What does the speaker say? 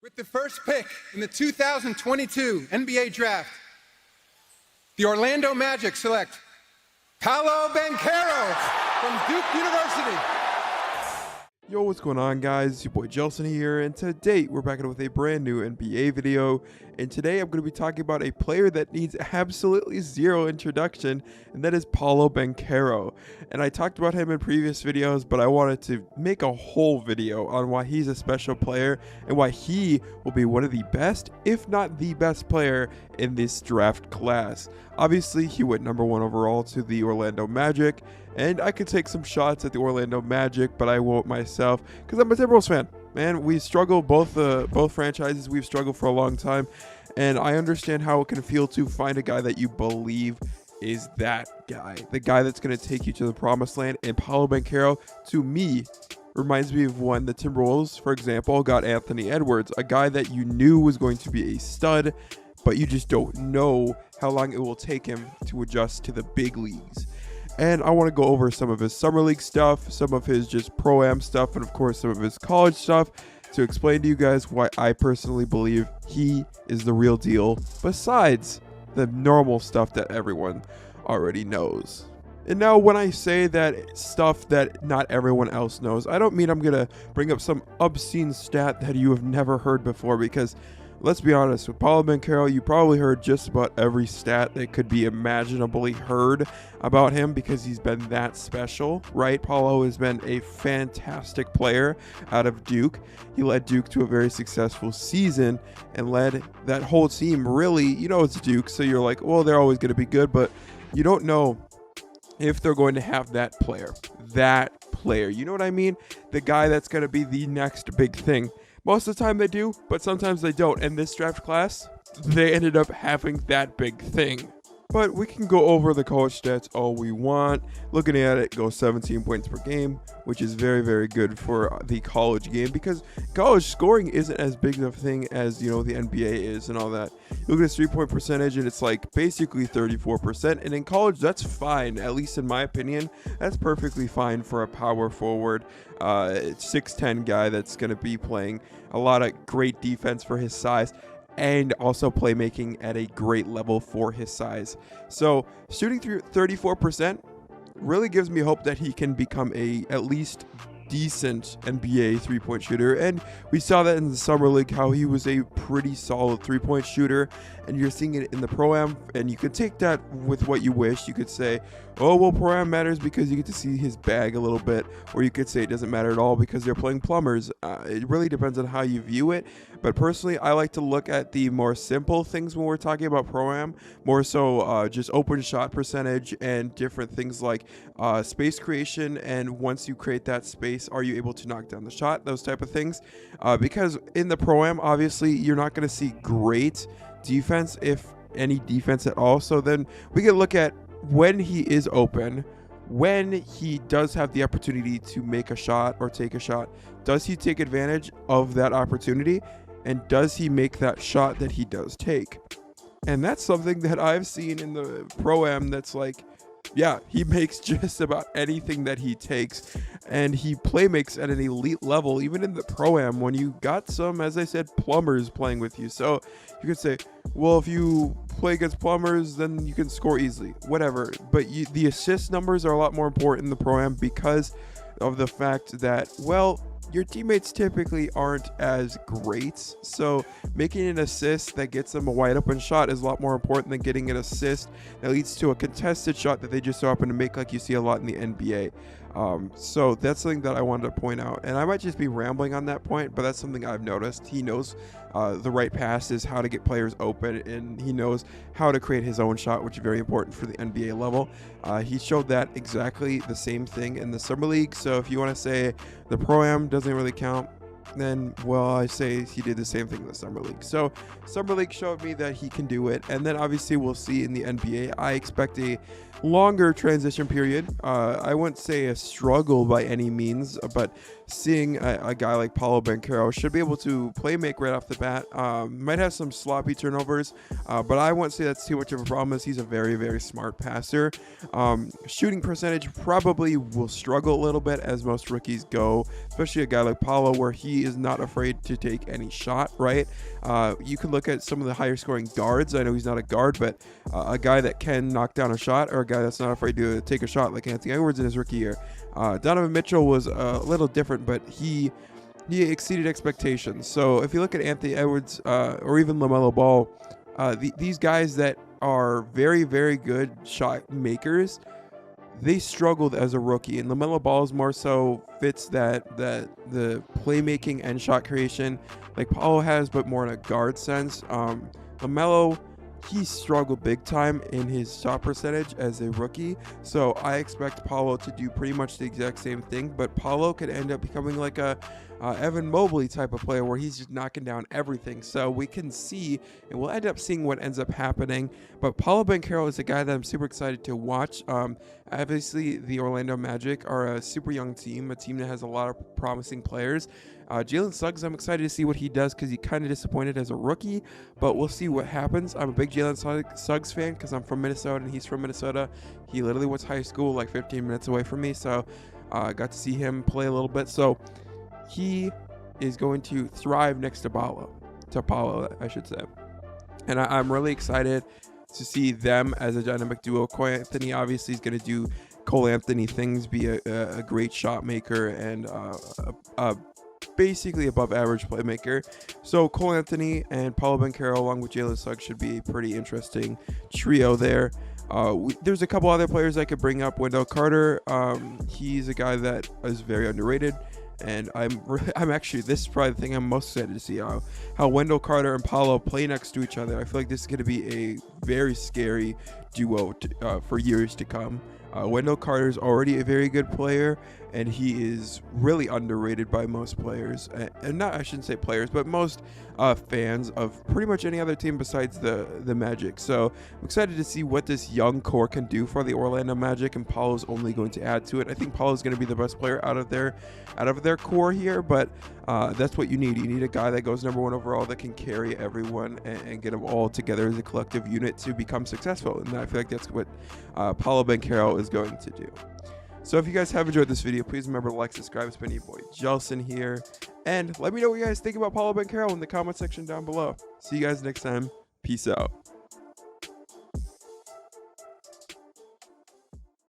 With the first pick in the 2022 NBA Draft, the Orlando Magic select Paolo Banchero from Duke University. Yo, what's going on, guys? It's your boy Jalen here, and today we're back with a brand new NBA video. And today I'm going to be talking about a player that needs absolutely zero introduction, and that is Paolo Banchero. And I talked about him in previous videos, but I wanted to make a whole video on why he's a special player and why he will be one of the best, if not the best player in this draft class. Obviously, he went #1 overall to the Orlando Magic, and I could take some shots at the Orlando Magic, but I won't myself because I'm a Timberwolves fan. Man, we struggle, both franchises, we've struggled for a long time, and I understand how it can feel to find a guy that you believe is that guy, the guy that's going to take you to the promised land. And Paolo Banchero, to me, reminds me of when the Timberwolves, for example, got Anthony Edwards, a guy that you knew was going to be a stud, but you just don't know how long it will take him to adjust to the big leagues. And I want to go over some of his summer league stuff, some of his just pro-am stuff, and of course some of his college stuff to explain to you guys why I personally believe he is the real deal, besides the normal stuff that everyone already knows. And now when I say that stuff that not everyone else knows, I don't mean I'm going to bring up some obscene stat that you have never heard before, because let's be honest, with Paolo Banchero, you probably heard just about every stat that could be imaginably heard about him because he's been that special, right? Paolo has been a fantastic player out of Duke. He led Duke to a very successful season and led that whole team really, it's Duke, so you're like, well, they're always going to be good, but you don't know if they're going to have that player. You know what I mean? The guy that's going to be the next big thing. Most of the time they do, but sometimes they don't. And this draft class, they ended up having that big thing. But we can go over the college stats all we want. Looking at it, goes 17 points per game, which is very, very good for the college game because college scoring isn't as big of a thing as, the NBA is and all that. Look at his 3-point percentage, and it's like basically 34%. And in college, that's fine, at least in my opinion. That's perfectly fine for a power forward, 6'10" guy that's going to be playing a lot of great defense for his size, and also playmaking at a great level for his size. So shooting through 34% really gives me hope that he can become a at least decent NBA three-point shooter. And we saw that in the summer league, how he was a pretty solid three-point shooter, and you're seeing it in the pro-am. And you can take that with what you wish. You could say, oh, well, pro-am matters because you get to see his bag a little bit, or you could say it doesn't matter at all because they're playing plumbers. It really depends on how you view it. But personally, I like to look at the more simple things when we're talking about pro-am, more so just open shot percentage and different things like space creation. And once you create that space, are you able to knock down the shot? Those type of things. Because in the pro-am, obviously, you're not going to see great defense, if any defense at all. So then we can look at when he is open, when he does have the opportunity to make a shot or take a shot, does he take advantage of that opportunity? And does he make that shot that he does take? And that's something that I've seen in the pro-am that's like, yeah, he makes just about anything that he takes, and he makes at an elite level, even in the pro-am when you got some, as I said, plumbers playing with you. So you could say, well, if you play against plumbers, then you can score easily, whatever. But the assist numbers are a lot more important in the pro-am because of the fact that, well, your teammates typically aren't as great, so making an assist that gets them a wide open shot is a lot more important than getting an assist that leads to a contested shot that they just so happen to make, like you see a lot in the NBA. So that's something that I wanted to point out, and I might just be rambling on that point, but that's something I've noticed. He knows the right passes, how to get players open, and he knows how to create his own shot, which is very important for the NBA level. He showed that exactly the same thing in the summer league. So if you want to say the pro-am doesn't really count, then, well, I say he did the same thing in the summer league. So summer league showed me that he can do it, and then obviously we'll see in the NBA. I expect a longer transition period. I wouldn't say a struggle by any means, but seeing a guy like Paolo Banchero should be able to play make right off the bat. Might have some sloppy turnovers, but I wouldn't say that's too much of a problem as he's a very, very smart passer. Shooting percentage probably will struggle a little bit as most rookies go, especially a guy like Paolo where he he is not afraid to take any shot, right? You can look at some of the higher scoring guards. I know he's not a guard, but a guy that can knock down a shot, or a guy that's not afraid to take a shot, like Anthony Edwards in his rookie year. Donovan Mitchell was a little different, but he exceeded expectations. So if you look at Anthony Edwards or even LaMelo Ball, these guys that are very, very good shot makers, they struggled as a rookie, and LaMelo Ball more so fits that the playmaking and shot creation like Paolo has, but more in a guard sense. LaMelo, he struggled big time in his shot percentage as a rookie, so I expect Paolo to do pretty much the exact same thing, but Paolo could end up becoming like a Evan Mobley type of player where he's just knocking down everything. So we can see, and we'll end up seeing what ends up happening. But Paolo Banchero is a guy that I'm super excited to watch. Obviously, the Orlando Magic are a super young team, a team that has a lot of promising players. Jalen Suggs, I'm excited to see what he does because he kind of disappointed as a rookie, but we'll see what happens. I'm a big Jalen Suggs fan because I'm from Minnesota and he's from Minnesota. He literally went to high school like 15 minutes away from me, so I got to see him play a little bit. So he is going to thrive next to Paolo, I should say. And I'm really excited to see them as a dynamic duo. Cole Anthony obviously is going to do Cole Anthony things, be a great shot maker and basically above average playmaker. So Cole Anthony and Paolo Banchero along with Jalen Suggs should be a pretty interesting trio there. There's a couple other players I could bring up. Wendell Carter, he's a guy that is very underrated. And I'm actually, this is probably the thing I'm most excited to see, how Wendell Carter and Paolo play next to each other. I feel like this is going to be a very scary duo for years to come. Wendell Carter is already a very good player, and he is really underrated by most players, and not, I shouldn't say players, but most fans of pretty much any other team besides the Magic. So I'm excited to see what this young core can do for the Orlando Magic, and Paolo's only going to add to it. I think Paolo's going to be the best player out of their core here, but that's what you need. You need a guy that goes number 1 overall that can carry everyone and get them all together as a collective unit to become successful, and I feel like that's what Paolo Banchero is going to do. So if you guys have enjoyed this video, please remember to like, subscribe. It's been your boy Jelen here, and let me know what you guys think about Paolo Banchero in the comment section down below. See you guys next time. Peace out.